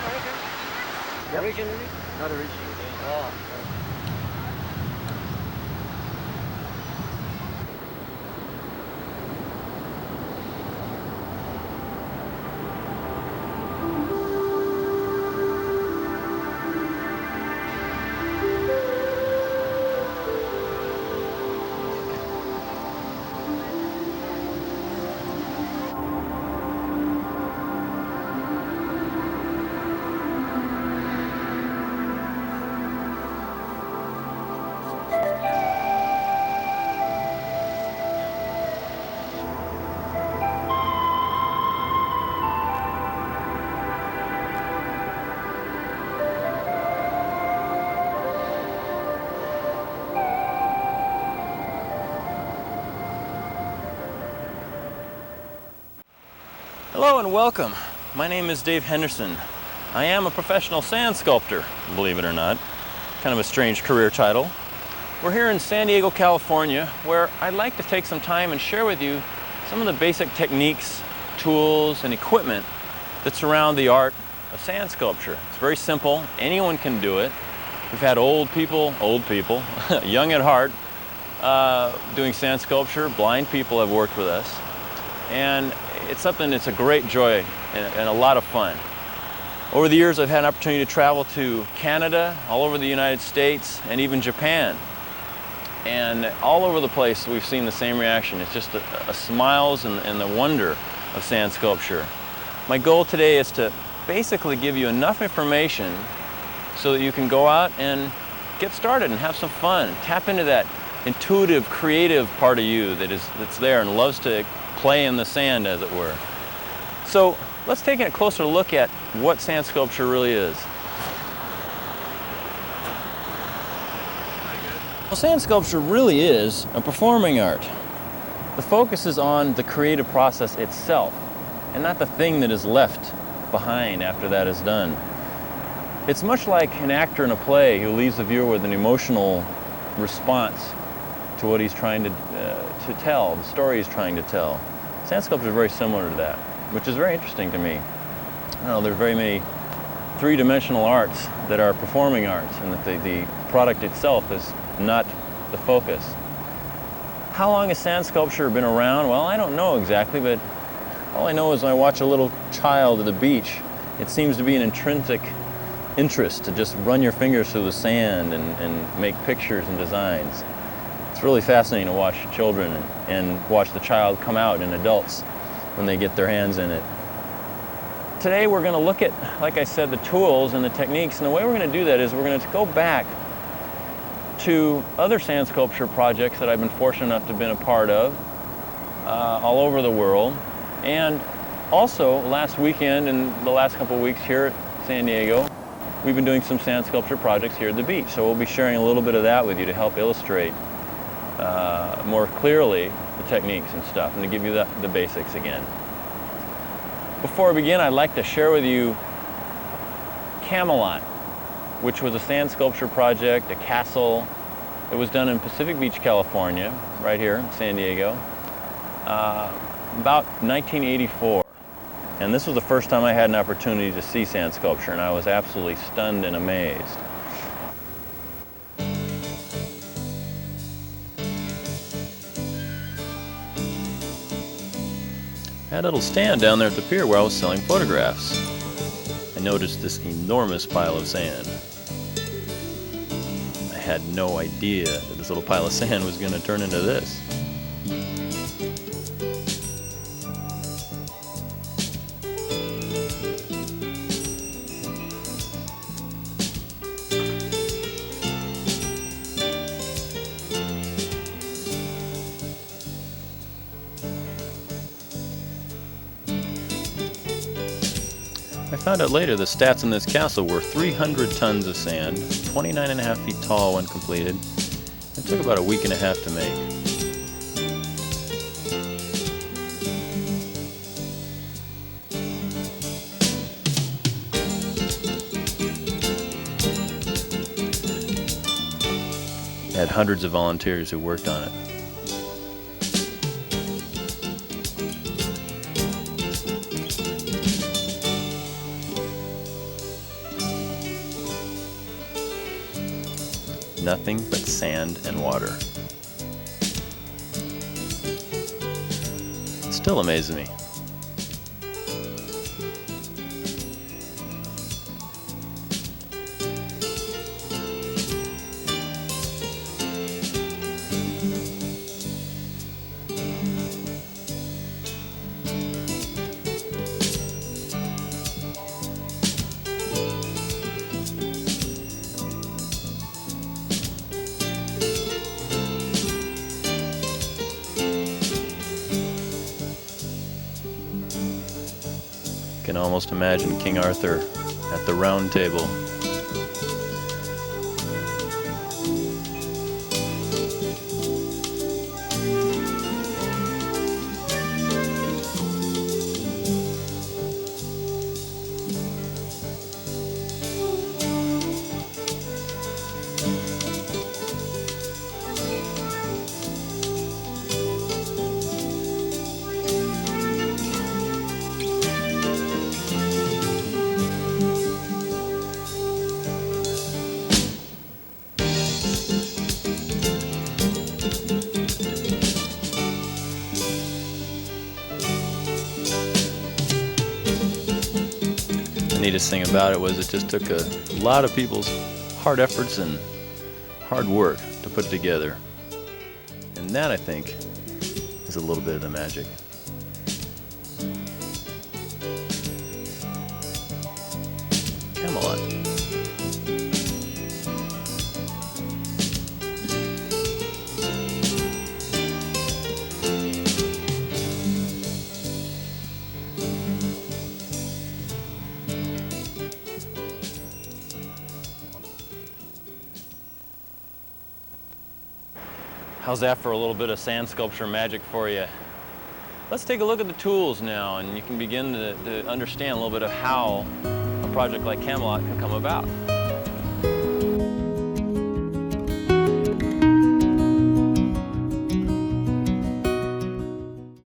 Yep. Originally? Not originally. Oh. Hello and welcome. My name is Dave Henderson. I am a professional sand sculptor, believe it or not. Kind of a strange career title. We're here in San Diego, California, where I'd like to take some time and share with you some of the basic techniques, tools, and equipment that surround the art of sand sculpture. It's very simple. Anyone can do it. We've had old people, young at heart, doing sand sculpture. Blind people have worked with us. And it's something that's a great joy and a lot of fun. Over the years, I've had an opportunity to travel to Canada, all over the United States, and even Japan. And all over the place, we've seen the same reaction. It's just a smiles and the wonder of sand sculpture. My goal today is to basically give you enough information so that you can go out and get started and have some fun. Tap into that intuitive, creative part of you that's there and loves to play in the sand, as it were. So let's take a closer look at what sand sculpture really is. Well, sand sculpture really is a performing art. The focus is on the creative process itself and not the thing that is left behind after that is done. It's much like an actor in a play who leaves the viewer with an emotional response to what he's trying to tell, the story he's trying to tell. Sand sculpture is very similar to that, which is very interesting to me. I know there's very many three-dimensional arts that are performing arts, and that the product itself is not the focus. How long has sand sculpture been around? Well, I don't know exactly, but all I know is when I watch a little child at the beach, it seems to be an intrinsic interest to just run your fingers through the sand and make pictures and designs. It's really fascinating to watch children and watch the child come out and adults when they get their hands in it. Today we're going to look at, like I said, the tools and the techniques, and the way we're going to do that is we're going to go back to other sand sculpture projects that I've been fortunate enough to have been a part of all over the world. And also last weekend and the last couple of weeks here at San Diego, we've been doing some sand sculpture projects here at the beach. So we'll be sharing a little bit of that with you to help illustrate more clearly the techniques and stuff, and to give you the basics again. Before we begin, I'd like to share with you CAMELOT, which was a sand sculpture project, a castle that was done in Pacific Beach, California, right here in San Diego, about 1984. And this was the first time I had an opportunity to see sand sculpture, and I was absolutely stunned and amazed. I had a little stand down there at the pier where I was selling photographs. I noticed this enormous pile of sand. I had no idea that this little pile of sand was going to turn into this. I found out later the stats in this castle were 300 tons of sand, 29.5 feet tall when completed. It took about a week and a half to make. It had hundreds of volunteers who worked on it. Nothing but sand and water. It still amazes me. Can almost imagine King Arthur at the round table. The neatest thing about it was it just took a lot of people's hard efforts and hard work to put it together. And that, I think, is a little bit of the magic. Camelot. How's that for a little bit of sand sculpture magic for you? Let's take a look at the tools now, and you can begin to understand a little bit of how a project like Camelot can come about.